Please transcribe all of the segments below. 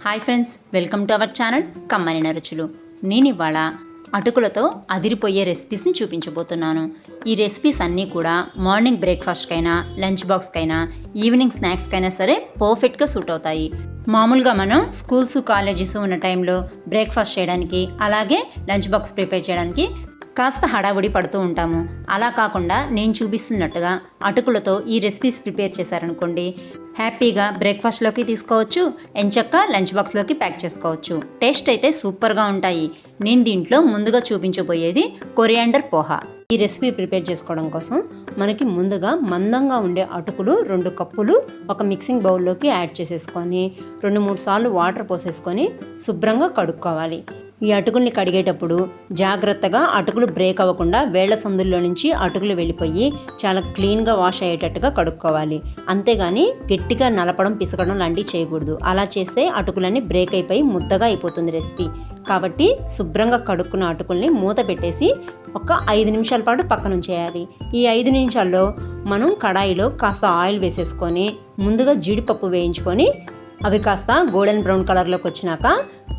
Hi friends, welcome to our channel కమ్మని నరుచులు. నేను ఇవాళ అటుకులతో అదిరిపోయే రెసిపీస్ని చూపించబోతున్నాను. ఈ రెసిపీస్ అన్నీ కూడా మార్నింగ్ బ్రేక్ఫాస్ట్కైనా, లంచ్ బాక్స్కైనా, ఈవినింగ్ స్నాక్స్కైనా సరే పర్ఫెక్ట్గా సూట్ అవుతాయి. మామూలుగా మనం స్కూల్స్ కాలేజెస్ ఉన్న టైంలో బ్రేక్ఫాస్ట్ చేయడానికి, అలాగే లంచ్ బాక్స్ ప్రిపేర్ చేయడానికి కాస్త హడావుడి పడుతూ ఉంటాము. అలా కాకుండా నేను చూపిస్తున్నట్టుగా అటుకులతో ఈ రెసిపీస్ ప్రిపేర్ చేశారనుకోండి, హ్యాపీగా బ్రేక్ఫాస్ట్లోకి తీసుకోవచ్చు, ఎంచక్కా లంచ్ బాక్స్లోకి ప్యాక్ చేసుకోవచ్చు. టేస్ట్ అయితే సూపర్గా ఉంటాయి. నేను దీంట్లో ముందుగా చూపించబోయేది కొరియాండర్ పోహా. ఈ రెసిపీ ప్రిపేర్ చేసుకోవడం కోసం మనకి ముందుగా మందంగా ఉండే అటుకులు 2 కప్పులు ఒక మిక్సింగ్ బౌల్లోకి యాడ్ చేసేసుకొని 2-3 సార్లు వాటర్ పోసేసుకొని శుభ్రంగా కడుక్కోవాలి. ఈ అటుకుల్ని కడిగేటప్పుడు జాగ్రత్తగా అటుకులు బ్రేక్ అవ్వకుండా వేళ్ల సందుల్లో నుంచి అటుకులు వెళ్ళిపోయి చాలా క్లీన్గా వాష్ అయ్యేటట్టుగా కడుక్కోవాలి. అంతేగాని గట్టిగా నలపడం, పిసకడం లాంటివి చేయకూడదు. అలా చేస్తే అటుకులన్నీ బ్రేక్ అయిపోయి ముద్దగా అయిపోతుంది రెసిపీ. కాబట్టి శుభ్రంగా కడుక్కున్న అటుకుల్ని మూత పెట్టేసి ఒక 5 నిమిషాల పాటు పక్కన ఉంచేయాలి. ఈ 5 నిమిషాల్లో మనం కడాయిలో కాస్త ఆయిల్ వేసేసుకొని ముందుగా జీడిపప్పు వేయించుకొని అవి కాస్త గోల్డెన్ బ్రౌన్ కలర్లోకి వచ్చినాక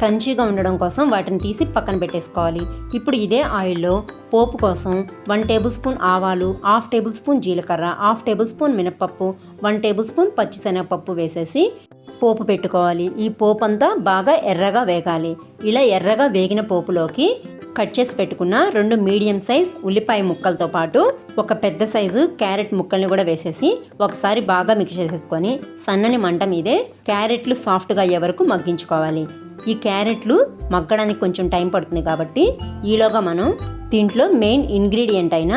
క్రంచీగా ఉండడం కోసం వాటిని తీసి పక్కన పెట్టేసుకోవాలి. ఇప్పుడు ఇదే ఆయిల్లో పోపు కోసం 1 టేబుల్ స్పూన్ ఆవాలు, 1/2 టేబుల్ స్పూన్ జీలకర్ర, 1/2 టేబుల్ స్పూన్ మినపప్పు, 1 టేబుల్ స్పూన్ పచ్చిశనగపప్పు వేసేసి పోపు పెట్టుకోవాలి. ఈ పోపు అంతా బాగా ఎర్రగా వేగాలి. ఇలా ఎర్రగా వేగిన పోపులోకి కట్ చేసి పెట్టుకున్న 2 మీడియం సైజ్ ఉల్లిపాయ ముక్కలతో పాటు ఒక పెద్ద సైజు క్యారెట్ ముక్కల్ని కూడా వేసేసి ఒకసారి బాగా మిక్స్ చేసేసుకొని సన్నని మంట మీదే క్యారెట్లు సాఫ్ట్గా అయ్యే వరకు మగ్గించుకోవాలి. ఈ క్యారెట్లు మగ్గడానికి కొంచెం టైం పడుతుంది కాబట్టి ఈలోగా మనం దీంట్లో మెయిన్ ఇంగ్రీడియంట్ అయిన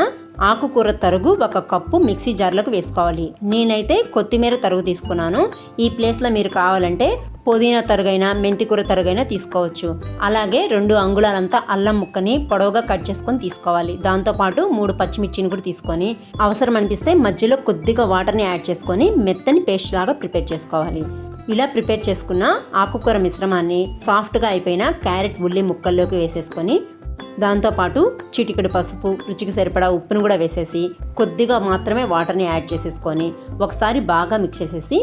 ఆకుకూర తరుగు 1 కప్పు మిక్సీ జార్లోకి వేసుకోవాలి. నేనైతే కొత్తిమీర తరుగు తీసుకున్నాను. ఈ ప్లేస్లో మీరు కావాలంటే పుదీనా తరుగైనా, మెంతికూర తరుగైనా తీసుకోవచ్చు. అలాగే 2 అంగుళాలంతా అల్లం ముక్కని పొడవుగా కట్ చేసుకొని తీసుకోవాలి. దాంతోపాటు 3 పచ్చిమిర్చిని కూడా తీసుకొని అవసరం అనిపిస్తే మధ్యలో కొద్దిగా వాటర్ని యాడ్ చేసుకొని మెత్తని పేస్ట్ లాగా ప్రిపేర్ చేసుకోవాలి. ఇలా ప్రిపేర్ చేసుకున్న ఆకుకూర మిశ్రమాన్ని సాఫ్ట్గా అయిపోయిన క్యారెట్ ఉల్లి ముక్కల్లోకి వేసేసుకొని దాంతోపాటు చిటికెడు పసుపు, రుచికి సరిపడా ఉప్పును కూడా వేసేసి కొద్దిగా మాత్రమే వాటర్ని యాడ్ చేసేసుకొని ఒకసారి బాగా మిక్స్ చేసేసి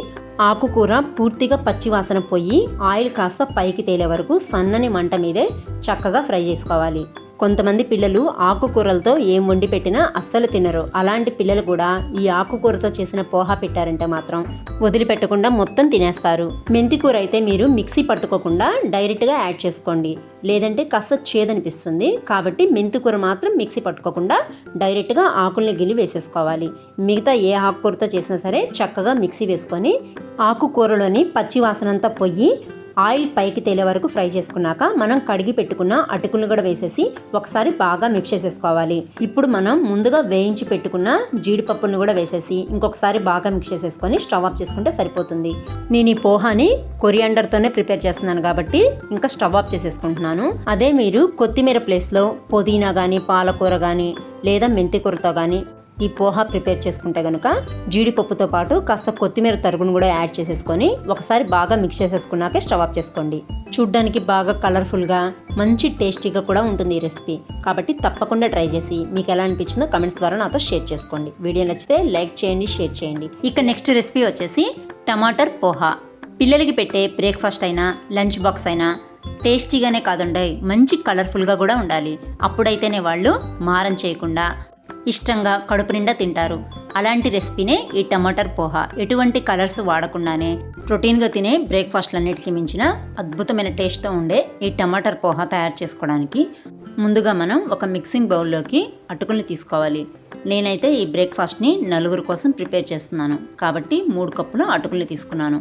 ఆకుకూర పూర్తిగా పచ్చివాసన పోయి ఆయిల్ కాస్త పైకి తేలే వరకు సన్నని మంట మీదే చక్కగా ఫ్రై చేసుకోవాలి. కొంతమంది పిల్లలు ఆకుకూరలతో ఏం వండి పెట్టినా అస్సలు తినరు. అలాంటి పిల్లలు కూడా ఈ ఆకుకూరతో చేసిన పోహా పెట్టారంటే మాత్రం వదిలిపెట్టకుండా మొత్తం తినేస్తారు. మెంతికూర అయితే మీరు మిక్సీ పట్టుకోకుండా డైరెక్ట్గా యాడ్ చేసుకోండి, లేదంటే కాస్త చేదనిపిస్తుంది. కాబట్టి మెంతికూర మాత్రం మిక్సీ పట్టుకోకుండా డైరెక్ట్గా ఆకుల్ని గిల్లి వేసేసుకోవాలి. మిగతా ఏ ఆకుకూరతో చేసినా సరే చక్కగా మిక్సీ వేసుకొని ఆకుకూరలోని పచ్చి వాసనంతా పోయి ఆయిల్ పైకి తేలే వరకు ఫ్రై చేసుకున్నాక మనం కడిగి పెట్టుకున్న అటుకులను కూడా వేసేసి ఒకసారి బాగా మిక్స్ చేసేసుకోవాలి. ఇప్పుడు మనం ముందుగా వేయించి పెట్టుకున్న జీడిపప్పులను కూడా వేసేసి ఇంకొకసారి బాగా మిక్స్ చేసేసుకొని స్టవ్ ఆఫ్ చేసుకుంటే సరిపోతుంది. నేను ఈ పోహాని కొరియాండర్తోనే ప్రిపేర్ చేస్తున్నాను కాబట్టి ఇంకా స్టవ్ ఆఫ్ చేసేసుకుంటున్నాను. అదే మీరు కొత్తిమీర ప్లేస్లో పుదీనా కానీ, పాలకూర కానీ లేదా మెంతికూరతో కానీ ఈ పోహా ప్రిపేర్ చేసుకుంటే కనుక జీడిపప్పుతో పాటు కాస్త కొత్తిమీర తరుగును కూడా యాడ్ చేసేసుకొని ఒకసారి బాగా మిక్స్ చేసేసుకున్నాకే స్టవ్ ఆఫ్ చేసుకోండి. చూడ్డానికి బాగా కలర్ఫుల్గా, మంచి టేస్టీగా కూడా ఉంటుంది ఈ రెసిపీ. కాబట్టి తప్పకుండా ట్రై చేసి మీకు ఎలా అనిపించిందో కమెంట్స్ ద్వారా నాతో షేర్ చేసుకోండి. వీడియో నచ్చితే లైక్ చేయండి, షేర్ చేయండి. ఇక నెక్స్ట్ రెసిపీ వచ్చేసి టమాటర్ పోహా. పిల్లలకి పెట్టే బ్రేక్ఫాస్ట్ అయినా, లంచ్ బాక్స్ అయినా టేస్టీగానే కాదండి, మంచి కలర్ఫుల్గా కూడా ఉండాలి. అప్పుడైతేనే వాళ్ళు మారం చేయకుండా ఇష్టంగా కడుపు నిండా తింటారు. అలాంటి రెసిపీనే ఈ టమాటర్ పోహా. ఎటువంటి కలర్స్ వాడకుండానే ప్రోటీన్గా తినే బ్రేక్ఫాస్ట్లన్నిటికీ మించిన అద్భుతమైన టేస్ట్తో ఉండే ఈ టమాటర్ పోహా తయారు చేసుకోవడానికి ముందుగా మనం ఒక మిక్సింగ్ బౌల్లోకి అటుకుల్ని తీసుకోవాలి. నేనైతే ఈ బ్రేక్ఫాస్ట్ని 4 కోసం ప్రిపేర్ చేస్తున్నాను కాబట్టి 3 కప్పులు అటుకుల్ని తీసుకున్నాను.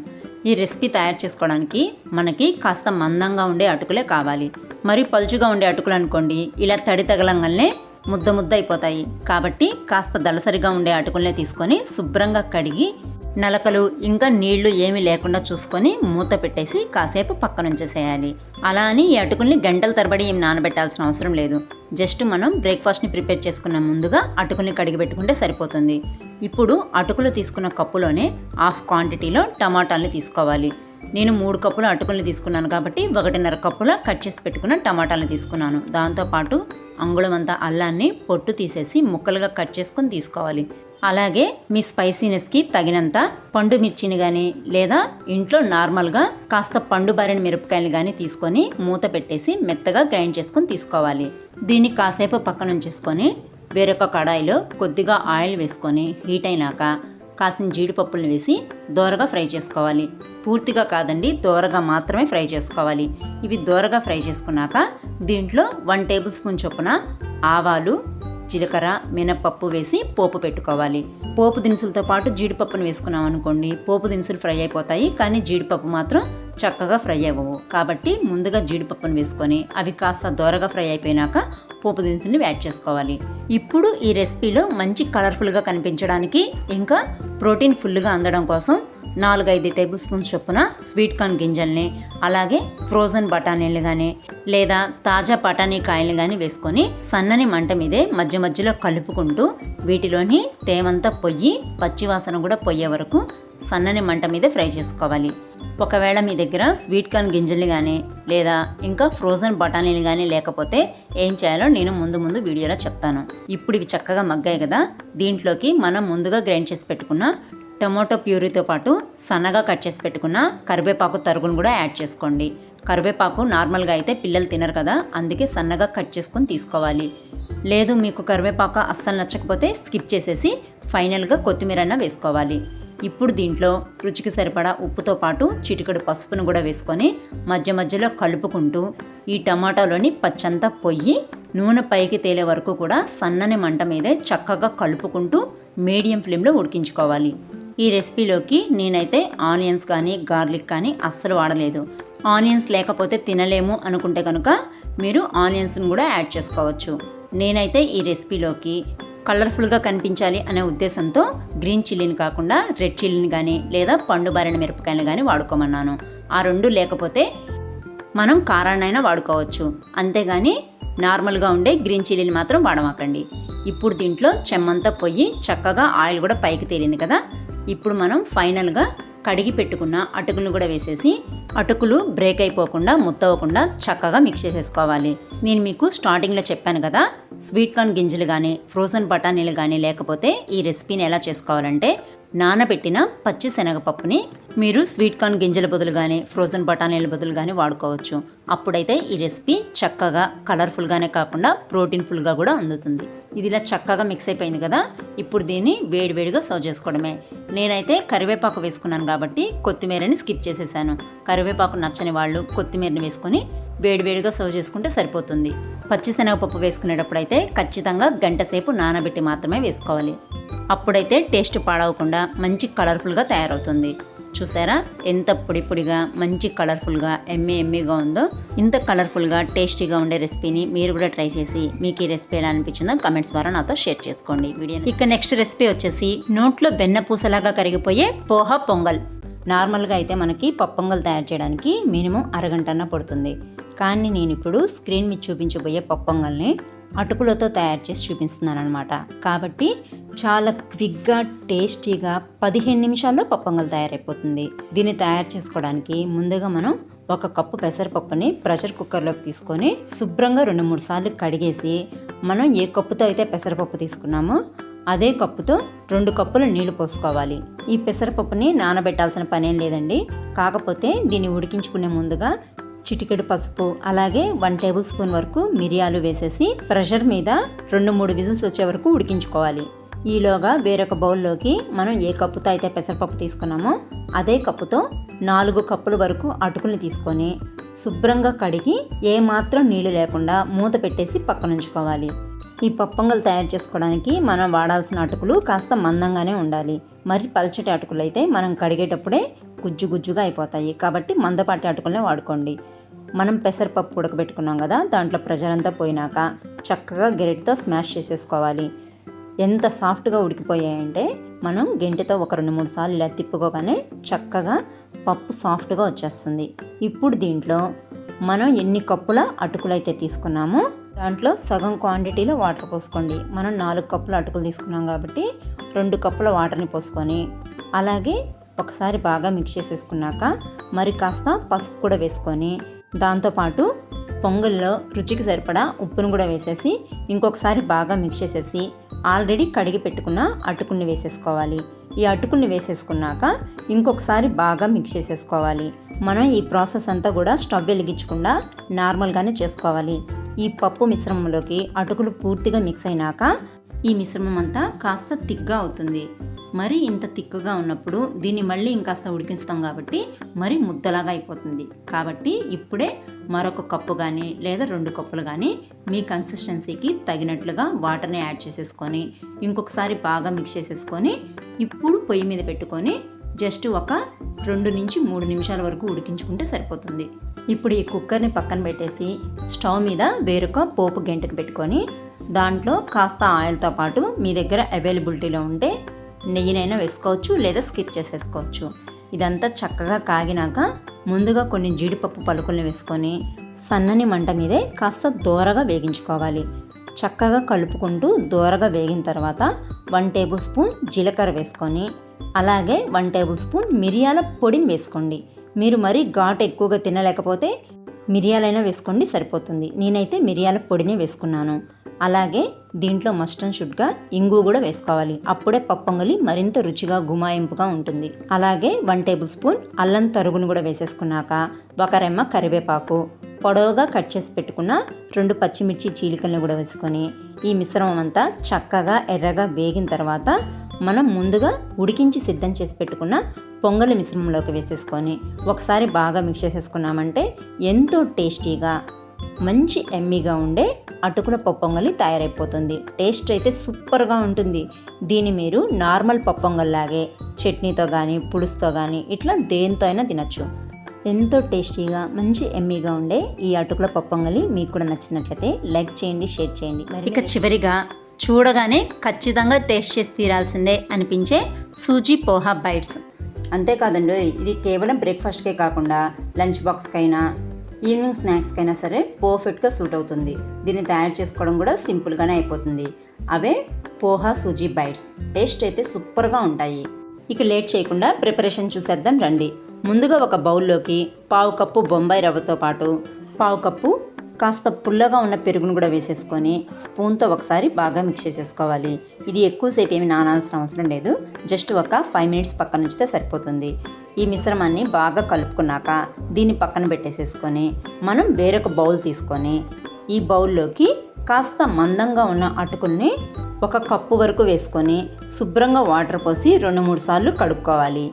ఈ రెసిపీ తయారు చేసుకోవడానికి మనకి కాస్త మందంగా ఉండే అటుకులే కావాలి. మరి పలుచుగా ఉండే అటుకులు అనుకోండి, ఇలా తడి తగలంగానే ముద్ద అయిపోతాయి. కాబట్టి కాస్త దళసరిగా ఉండే అటుకుల్నే తీసుకొని శుభ్రంగా కడిగి నలకలు ఇంకా నీళ్లు ఏమీ లేకుండా చూసుకొని మూత పెట్టేసి కాసేపు పక్కన ఉంచేసేయాలి. అలా అని ఈ అటుకుల్ని గంటల తరబడి ఏం నానబెట్టాల్సిన అవసరం లేదు. జస్ట్ మనం బ్రేక్ఫాస్ట్ని ప్రిపేర్ చేసుకున్న ముందుగా అటుకుల్ని కడిగి పెట్టుకుంటే సరిపోతుంది. ఇప్పుడు అటుకులు తీసుకున్న కప్పులోనే 1/2 క్వాంటిటీలో టమాటాలని తీసుకోవాలి. నేను 3 కప్పుల అటుకుల్ని తీసుకున్నాను కాబట్టి 1.5 కప్పుల కట్ చేసి పెట్టుకున్న టమాటాలను తీసుకున్నాను. దాంతోపాటు అంగుళం అంతా అల్లాన్ని పొట్టు తీసేసి ముక్కలుగా కట్ చేసుకొని తీసుకోవాలి. అలాగే మీ స్పైసీనెస్కి తగినంత పండు మిర్చిని కానీ లేదా ఇంట్లో నార్మల్గా కాస్త పండు బారిన మిరపకాయలు కానీ తీసుకొని మూత పెట్టేసి మెత్తగా గ్రైండ్ చేసుకొని తీసుకోవాలి. దీన్ని కాసేపు పక్కన ఉంచేసుకొని వేరొక కడాయిలో కొద్దిగా ఆయిల్ వేసుకొని హీట్ అయినాక కాసిన జీడిపప్పులను వేసి దోరగా ఫ్రై చేసుకోవాలి. పూర్తిగా కాదండి, దోరగా మాత్రమే ఫ్రై చేసుకోవాలి. ఇవి దోరగా ఫ్రై చేసుకున్నాక దీంట్లో 1 టేబుల్ స్పూన్ చొప్పున ఆవాలు, జీలకర్ర, మినపప్పు వేసి పోపు పెట్టుకోవాలి. పోపు దినుసులతో పాటు జీడిపప్పును వేసుకున్నాం అనుకోండి, పోపు దినుసులు ఫ్రై అయిపోతాయి, కానీ జీడిపప్పు మాత్రం చక్కగా ఫ్రై అవ్వవు. కాబట్టి ముందుగా జీడిపప్పును వేసుకొని అవి కాస్త దోరగా ఫ్రై అయిపోయినాక పోపు దినుసుల్ని యాడ్ చేసుకోవాలి. ఇప్పుడు ఈ రెసిపీలో మంచి కలర్ఫుల్గా కనిపించడానికి ఇంకా ప్రోటీన్ ఫుల్గా అందడం కోసం 4-5 టేబుల్ స్పూన్స్ చొప్పున స్వీట్ కార్న్ గింజల్ని, అలాగే ఫ్రోజన్ బఠానీలు కానీ లేదా తాజా బఠానీ కాయలు కానీ వేసుకొని సన్నని మంట మీదే మధ్య మధ్యలో కలుపుకుంటూ వీటిలోని తేమంతా పొయ్యి పచ్చివాసన కూడా పోయే వరకు సన్నని మంట మీదే ఫ్రై చేసుకోవాలి. ఒకవేళ మీ దగ్గర స్వీట్ కార్న్ గింజల్ని కానీ లేదా ఇంకా ఫ్రోజన్ బఠానీలు కానీ లేకపోతే ఏం చేయాలో నేను ముందు వీడియోలో చెప్తాను. ఇప్పుడు ఇవి చక్కగా మగ్గాయి కదా, దీంట్లోకి మనం ముందుగా గ్రైండ్ చేసి పెట్టుకున్న టొమాటో ప్యూరీతో పాటు సన్నగా కట్ చేసి పెట్టుకున్న కరివేపాకు తరుగును కూడా యాడ్ చేసుకోండి. కరివేపాకు నార్మల్గా అయితే పిల్లలు తినరు కదా, అందుకే సన్నగా కట్ చేసుకొని తీసుకోవాలి. లేదు మీకు కరివేపాకు అస్సలు నచ్చకపోతే స్కిప్ చేసేసి ఫైనల్గా కొత్తిమీర అన్న వేసుకోవాలి. ఇప్పుడు దీంట్లో రుచికి సరిపడా ఉప్పుతో పాటు చిటికెడు పసుపును కూడా వేసుకొని మధ్య మధ్యలో కలుపుకుంటూ ఈ టమాటాలోని పచ్చంతా పొయ్యి నూనె పైకి తేలే వరకు కూడా సన్నని మంట మీదే చక్కగా కలుపుకుంటూ మీడియం ఫ్లేమ్లో ఉడికించుకోవాలి. ఈ రెసిపీలోకి నేనైతే ఆనియన్స్ కానీ గార్లిక్ కానీ అస్సలు వాడలేదు. ఆనియన్స్ లేకపోతే తినలేము అనుకుంటే కనుక మీరు ఆనియన్స్ను కూడా యాడ్ చేసుకోవచ్చు. నేనైతే ఈ రెసిపీలోకి కలర్ఫుల్గా కనిపించాలి అనే ఉద్దేశంతో గ్రీన్ చిల్లీని కాకుండా రెడ్ చిల్లీని కానీ లేదా పండు బారిన మిరపకాయలు కానీ వాడుకోమన్నాను. ఆ రెండు లేకపోతే మనం కారాన్నైనా వాడుకోవచ్చు, అంతేగాని నార్మల్గా ఉండే గ్రీన్ చిల్లీని మాత్రం వాడమాకండి. ఇప్పుడు దీంట్లో చెమ్మంతా పొయ్యి చక్కగా ఆయిల్ కూడా పైకి తేలింది కదా, ఇప్పుడు మనం ఫైనల్గా కడిగి పెట్టుకున్న అటుకులను కూడా వేసేసి అటుకులు బ్రేక్ అయిపోకుండా ముత్తవకుండా చక్కగా మిక్స్ చేసేసుకోవాలి. నేను మీకు స్టార్టింగ్లో చెప్పాను కదా, స్వీట్ కార్న్ గింజలు కానీ ఫ్రోజన్ బఠానీలు కానీ లేకపోతే ఈ రెసిపీని ఎలా చేసుకోవాలంటే నానబెట్టిన పచ్చి శనగపప్పుని మీరు స్వీట్ కార్న్ గింజల బదులు కానీ ఫ్రోజన్ బఠానీల బదులు కానీ వాడుకోవచ్చు. అప్పుడైతే ఈ రెసిపీ చక్కగా కలర్ఫుల్గానే కాకుండా ప్రోటీన్ ఫుల్గా కూడా అందుతుంది. ఇది ఇలా చక్కగా మిక్స్ అయిపోయింది కదా, ఇప్పుడు దీన్ని వేడివేడిగా సర్వ్ చేసుకోవడమే. నేనైతే కరివేపాకు వేసుకున్నాను కాబట్టి కొత్తిమీరని స్కిప్ చేసేసాను. కరివేపాకు నచ్చని వాళ్ళు కొత్తిమీరని వేసుకొని వేడివేడిగా సర్వ్ చేసుకుంటే సరిపోతుంది. పచ్చిశనగపప్పు వేసుకునేటప్పుడైతే ఖచ్చితంగా గంట సేపు నానబెట్టి మాత్రమే వేసుకోవాలి. అప్పుడైతే టేస్ట్ పాడవకుండా మంచి కలర్ఫుల్గా తయారవుతుంది. చూసారా ఎంత పొడి పొడిగా మంచి కలర్ఫుల్గా ఎమ్మీగా ఉందో. ఇంత కలర్ఫుల్గా టేస్టీగా ఉండే రెసిపీని మీరు కూడా ట్రై చేసి మీకు ఈ రెసిపీ ఎలా అనిపించిందో కమెంట్స్ ద్వారా నాతో షేర్ చేసుకోండి వీడియో. ఇక నెక్స్ట్ రెసిపీ వచ్చేసి నోట్లో వెన్నపూసలాగా కరిగిపోయే పోహా పొంగల్. నార్మల్గా అయితే మనకి పప్పు పొంగల్ తయారు చేయడానికి మినిమం అరగంటన్న పడుతుంది, కానీ నేను ఇప్పుడు స్క్రీన్ మీద చూపించబోయే పప్పు పొంగల్ని అటుకులతో తయారు చేసి చూపిస్తున్నాను అనమాట. కాబట్టి చాలా క్విక్గా టేస్టీగా 15 నిమిషాల్లో పప్పు పొంగల్ తయారైపోతుంది. దీన్ని తయారు చేసుకోవడానికి ముందుగా మనం 1 కప్పు పెసరపప్పుని ప్రెషర్ కుక్కర్లోకి తీసుకొని శుభ్రంగా 2-3 సార్లు కడిగేసి మనం ఏ కప్పుతో అయితే పెసరపప్పు తీసుకున్నామో అదే కప్పుతో 2 కప్పులు నీళ్లు పోసుకోవాలి. ఈ పెసరపప్పుని నానబెట్టాల్సిన పనేం లేదండి, కాకపోతే దీన్ని ఉడికించుకునే ముందుగా చిటికెడు పసుపు అలాగే 1 టేబుల్ స్పూన్ వరకు మిరియాలు వేసేసి ప్రెషర్ మీద 2-3 విజిల్స్ వచ్చే వరకు ఉడికించుకోవాలి. ఈలోగా వేరొక బౌల్లోకి మనం ఏ కప్పుతో అయితే పెసరపప్పు తీసుకున్నామో అదే కప్పుతో 4 కప్పుల వరకు అటుకుల్ని తీసుకొని శుభ్రంగా కడిగి ఏమాత్రం నీళ్లు లేకుండా మూత పెట్టేసి పక్కన ఉంచుకోవాలి. ఈ పప్పు పొంగల్ తయారు చేసుకోవడానికి మనం వాడాల్సిన అటుకులు కాస్త మందంగానే ఉండాలి. మరి పల్చటి అటుకులు అయితే మనం కడిగేటప్పుడే గుజ్జుగా అయిపోతాయి, కాబట్టి మందపాటి అటుకులనే వాడుకోండి. మనం పెసరపప్పు ఉడకబెట్టుకున్నాం కదా, దాంట్లో ప్రెషర్ అంతా పోయినాక చక్కగా గెరిటితో స్మాష్ చేసేసుకోవాలి. ఎంత సాఫ్ట్గా ఉడికిపోయాయంటే మనం గెంటితో ఒక 2-3 సార్లు ఇలా తిప్పుకోగానే చక్కగా పప్పు సాఫ్ట్గా వచ్చేస్తుంది. ఇప్పుడు దీంట్లో మనం ఎన్ని కప్పుల అటుకులు అయితే తీసుకున్నామో దాంట్లో సగం క్వాంటిటీలో వాటర్ పోసుకోండి. మనం 4 కప్పుల అటుకులు తీసుకున్నాం కాబట్టి 2 కప్పుల వాటర్ని పోసుకొని అలాగే ఒకసారి బాగా మిక్స్ చేసేసుకున్నాక మరి కాస్త పసుపు కూడా వేసుకొని దాంతోపాటు పొంగల్లో రుచికి సరిపడా ఉప్పును కూడా వేసేసి ఇంకొకసారి బాగా మిక్స్ చేసేసి ఆల్రెడీ కడిగి పెట్టుకున్న అటుకుల్ని వేసేసుకోవాలి. ఈ అటుకుల్ని వేసేసుకున్నాక ఇంకొకసారి బాగా మిక్స్ చేసేసుకోవాలి. మనం ఈ ప్రాసెస్ అంతా కూడా స్టవ్ వెలిగించకుండా నార్మల్గానే చేసుకోవాలి. ఈ పప్పు మిశ్రమంలోకి అటుకులు పూర్తిగా మిక్స్ అయినాక ఈ మిశ్రమం అంతా కాస్త తిక్గా అవుతుంది. మరి ఇంత తిక్కుగా ఉన్నప్పుడు దీన్ని మళ్ళీ ఇంకాస్త ఉడికిస్తాం కాబట్టి మరి ముద్దలాగా అయిపోతుంది. కాబట్టి ఇప్పుడే మరొక కప్పు కానీ లేదా 2 కప్పులు కానీ మీ కన్సిస్టెన్సీకి తగినట్లుగా వాటర్ని యాడ్ చేసేసుకొని ఇంకొకసారి బాగా మిక్స్ చేసేసుకొని ఇప్పుడు పొయ్యి మీద పెట్టుకొని జస్ట్ ఒక 2 నుంచి 3 నిమిషాల వరకు ఉడికించుకుంటే సరిపోతుంది. ఇప్పుడు ఈ కుక్కర్ని పక్కన పెట్టేసి స్టవ్ మీద వేరొక పోపు గెంటను పెట్టుకొని దాంట్లో కాస్త ఆయిల్తో పాటు మీ దగ్గర అవైలబిలిటీలో ఉంటే నెయ్యినైనా వేసుకోవచ్చు లేదా స్కిప్ చేసేసుకోవచ్చు. ఇదంతా చక్కగా కాగినాక ముందుగా కొన్ని జీడిపప్పు పలుకుల్ని వేసుకొని సన్నని మంట మీదే కాస్త దోరగా వేగించుకోవాలి. చక్కగా కలుపుకుంటూ దోరగా వేగిన తర్వాత 1 టేబుల్ స్పూన్ జీలకర్ర వేసుకొని అలాగే 1 టేబుల్ స్పూన్ మిరియాల పొడిని వేసుకోండి. మీరు మరీ ఘాటు ఎక్కువగా తినలేకపోతే మిరియాలైనా వేసుకోండి, సరిపోతుంది. నేనైతే మిరియాల పొడిని వేసుకున్నాను. అలాగే దీంట్లో మస్ట్ అండ్ షుడ్గా ఇంగు కూడా వేసుకోవాలి. అప్పుడే పప్పొంగలి మరింత రుచిగా గుమాయింపుగా ఉంటుంది. అలాగే 1 టేబుల్ స్పూన్ అల్లం తరుగును కూడా వేసేసుకున్నాక ఒక రెమ్మ కరివేపాకు, పొడవుగా కట్ చేసి పెట్టుకున్న 2 పచ్చిమిర్చి చీలికలను కూడా వేసుకొని ఈ మిశ్రమం అంతా చక్కగా ఎర్రగా వేగిన తర్వాత మనం ముందుగా ఉడికించి సిద్ధం చేసి పెట్టుకున్న పొంగలి మిశ్రమంలోకి వేసేసుకొని ఒకసారి బాగా మిక్స్ చేసేసుకున్నామంటే ఎంతో టేస్టీగా మంచి ఎమ్మీగా ఉండే అటుకుల పప్పొంగలి తయారైపోతుంది. టేస్ట్ అయితే సూపర్గా ఉంటుంది. దీన్ని మీరు నార్మల్ పప్పొంగల్లాగే చట్నీతో కానీ పులుసుతో కానీ ఇట్లా దేంతో అయినా తినచ్చు. ఎంతో టేస్టీగా మంచి ఎమ్మీగా ఉండే ఈ అటుకుల పప్పొంగలి మీకు కూడా నచ్చినట్లయితే లైక్ చేయండి, షేర్ చేయండి. ఇక చివరిగా చూడగానే ఖచ్చితంగా టేస్ట్ చేసి తీరాల్సిందే అనిపించే సూజీ పోహా బైట్స్. అంతేకాదండి, ఇది కేవలం బ్రేక్ఫాస్ట్కే కాకుండా లంచ్ బాక్స్కైనా ఈవినింగ్ స్నాక్స్కైనా సరే పర్ఫెక్ట్గా సూట్ అవుతుంది. దీన్ని తయారు చేసుకోవడం కూడా సింపుల్గానే అయిపోతుంది. అవే పోహా సూజీ బైట్స్. టేస్ట్ అయితే సూపర్గా ఉంటాయి. ఇక లేట్ చేయకుండా ప్రిపరేషన్ చూసేద్దాం రండి. ముందుగా ఒక బౌల్లోకి 1/2 కప్పు బొంబాయి రవ్వతో పాటు 1/2 కప్పు కాస్త పుల్లగా ఉన్న పెరుగును కూడా వేసేసుకొని స్పూన్తో ఒకసారి బాగా మిక్స్ చేసేసుకోవాలి. ఇది ఎక్కువసేపు ఏమి నానాల్సిన అవసరం లేదు. జస్ట్ ఒక 5 మినిట్స్ పక్కన ఉంచితే సరిపోతుంది. ఈ మిశ్రమాన్ని బాగా కలుపుకున్నాక దీన్ని పక్కన పెట్టేసేసుకొని మనం వేరొక బౌల్ తీసుకొని ఈ బౌల్లోకి కాస్త మందంగా ఉన్న అటుకుల్ని 1 కప్పు వరకు వేసుకొని శుభ్రంగా వాటర్ పోసి 2-3 సార్లు కడుక్కోవాలి.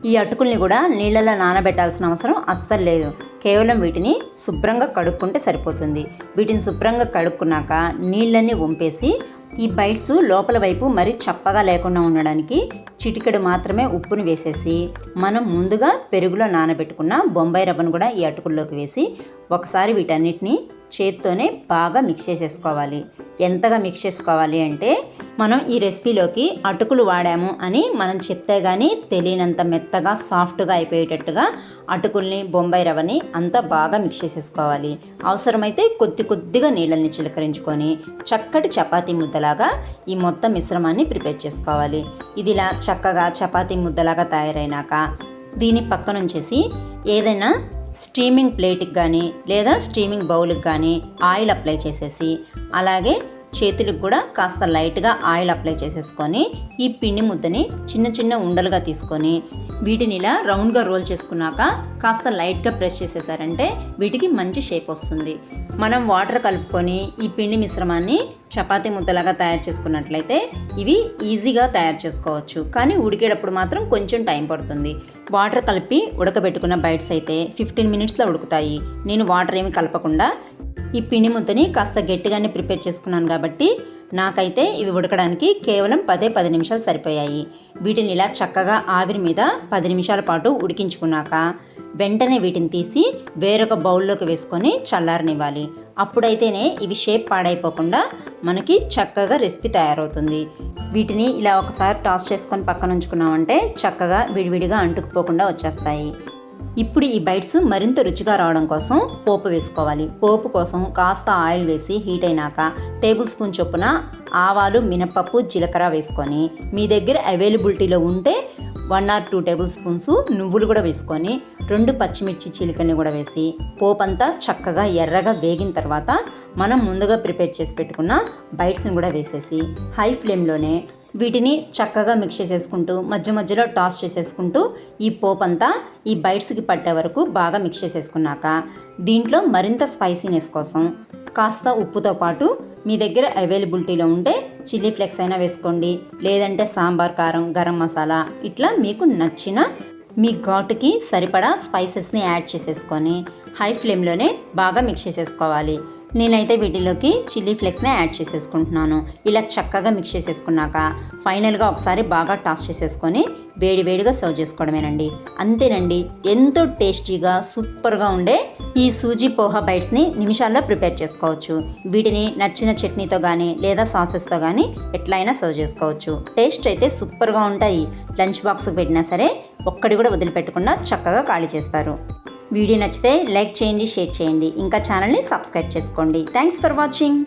ఈ అటుకుల్ని కూడా నీళ్ళలో నానబెట్టాల్సిన అవసరం అస్సలు లేదు. కేవలం వీటిని శుభ్రంగా కడుక్కుంటే సరిపోతుంది. వీటిని శుభ్రంగా కడుక్కున్నాక నీళ్ళన్నీ వంపేసి ఈ బైట్స్ లోపల వైపు మరీ చప్పగా లేకుండా ఉండడానికి చిటికెడు మాత్రమే ఉప్పుని వేసేసి మనం ముందుగా పెరుగులో నానబెట్టుకున్న బొంబాయి రవ్వను కూడా ఈ అటుకుల్లోకి వేసి ఒకసారి వీటన్నిటిని చేత్తోనే బాగా మిక్స్ చేసేసుకోవాలి. ఎంతగా మిక్స్ చేసుకోవాలి అంటే మనం ఈ రెసిపీలోకి అటుకులు వాడాము అని మనం చెప్తే కానీ తెలియనంత మెత్తగా సాఫ్ట్గా అయిపోయేటట్టుగా అటుకుల్ని బొంబాయి రవ్వని అంతా బాగా మిక్స్ చేసేసుకోవాలి. అవసరమైతే కొద్దిగా నీళ్ళని చిలకరించుకొని చక్కటి చపాతీ ముద్దలాగా ఈ మొత్తం మిశ్రమాన్ని ప్రిపేర్ చేసుకోవాలి. ఇది ఇలా చక్కగా చపాతీ ముద్దలాగా తయారైనాక దీన్ని పక్కన ఉంచేసి ఏదైనా స్టీమింగ్ ప్లేట్కి కానీ లేదా స్టీమింగ్ బౌల్కి కానీ ఆయిల్ అప్లై చేసేసి అలాగే చేతులకు కూడా కాస్త లైట్గా ఆయిల్ అప్లై చేసేసుకొని ఈ పిండి ముద్దని చిన్న ఉండలుగా తీసుకొని వీటిని ఇలా రౌండ్గా రోల్ చేసుకున్నాక కాస్త లైట్గా ప్రెస్ చేసేసారంటే వీటికి మంచి షేప్ వస్తుంది. మనం వాటర్ కలుపుకొని ఈ పిండి మిశ్రమాన్ని చపాతీ ముద్దలాగా తయారు చేసుకున్నట్లయితే ఇవి ఈజీగా తయారు చేసుకోవచ్చు. కానీ ఉడికేటప్పుడు మాత్రం కొంచెం టైం పడుతుంది. వాటర్ కలిపి ఉడకబెట్టుకున్న బైట్స్ అయితే 15 మినిట్స్లో ఉడుకుతాయి. నేను వాటర్ ఏమి కలపకుండా ఈ పిండి ముద్దని కాస్త గట్టిగానే ప్రిపేర్ చేసుకున్నాను కాబట్టి నాకైతే ఇవి ఉడకడానికి కేవలం 10 నిమిషాలు సరిపోయాయి. వీటిని ఇలా చక్కగా ఆవిరి మీద 10 నిమిషాల పాటు ఉడికించుకున్నాక వెంటనే వీటిని తీసి వేరొక బౌల్లోకి వేసుకొని చల్లారనివ్వాలి. అప్పుడైతేనే ఇవి షేప్ పాడైపోకుండా మనకి చక్కగా రెసిపీ తయారవుతుంది. వీటిని ఇలా ఒకసారి టాస్ చేసుకొని పక్కన ఉంచుకున్నామంటే చక్కగా విడివిడిగా అంటుకుపోకుండా వచ్చేస్తాయి. ఇప్పుడు ఈ బైట్స్ మరింత రుచిగా రావడం కోసం పోపు వేసుకోవాలి. పోపు కోసం కాస్త ఆయిల్ వేసి హీట్ అయినాక టేబుల్ స్పూన్ చొప్పున ఆవాలు, మినపప్పు, జీలకర్ర వేసుకొని మీ దగ్గర అవైలబిలిటీలో ఉంటే 1 or 2 టేబుల్ స్పూన్స్ నువ్వులు కూడా వేసుకొని 2 పచ్చిమిర్చి చీలికల్ని కూడా వేసి పోపంతా చక్కగా ఎర్రగా వేగిన తర్వాత మనం ముందుగా ప్రిపేర్ చేసి పెట్టుకున్న బైట్స్ని కూడా వేసేసి హై ఫ్లేమ్లోనే వీటిని చక్కగా మిక్స్ చేసేసుకుంటూ మధ్య మధ్యలో టాస్ చేసేసుకుంటూ ఈ పోపంతా ఈ బైట్స్కి పట్టే వరకు బాగా మిక్స్ చేసేసుకున్నాక దీంట్లో మరింత స్పైసీనెస్ కోసం కాస్త ఉప్పుతో పాటు మీ దగ్గర అవైలబిలిటీలో ఉంటే చిల్లీ ఫ్లేక్స్ అయినా వేసుకోండి, లేదంటే సాంబార్ కారం, గరం మసాలా ఇట్లా మీకు నచ్చిన మీ ఘాటుకి సరిపడా స్పైసెస్ని యాడ్ చేసేసుకొని హై ఫ్లేమ్లోనే బాగా మిక్స్ చేసేసుకోవాలి. నేనైతే వీటిలోకి చిల్లీ ఫ్లేక్స్ని యాడ్ చేసేసుకుంటున్నాను. ఇలా చక్కగా మిక్స్ చేసేసుకున్నాక ఫైనల్గా ఒకసారి బాగా టాస్ చేసేసుకొని వేడివేడిగా సర్వ్ చేసుకోవడమేనండి. అంతేనండి, ఎంతో టేస్టీగా సూపర్గా ఉండే ఈ సూజీ పోహా బైట్స్ని నిమిషాల్లో ప్రిపేర్ చేసుకోవచ్చు. వీటిని నచ్చిన చట్నీతో కానీ లేదా సాసెస్తో కానీ ఎట్లయినా సర్వ్ చేసుకోవచ్చు. టేస్ట్ అయితే సూపర్గా ఉంటాయి. లంచ్ బాక్స్కి పెట్టినా సరే ఒక్కడి కూడా వదిలిపెట్టకుండా చక్కగా ఖాళీ చేస్తారు. వీడియో నచ్చితే లైక్ చేయండి, షేర్ చేయండి, ఇంకా ఛానల్ని సబ్స్క్రైబ్ చేసుకోండి. Thanks for watching.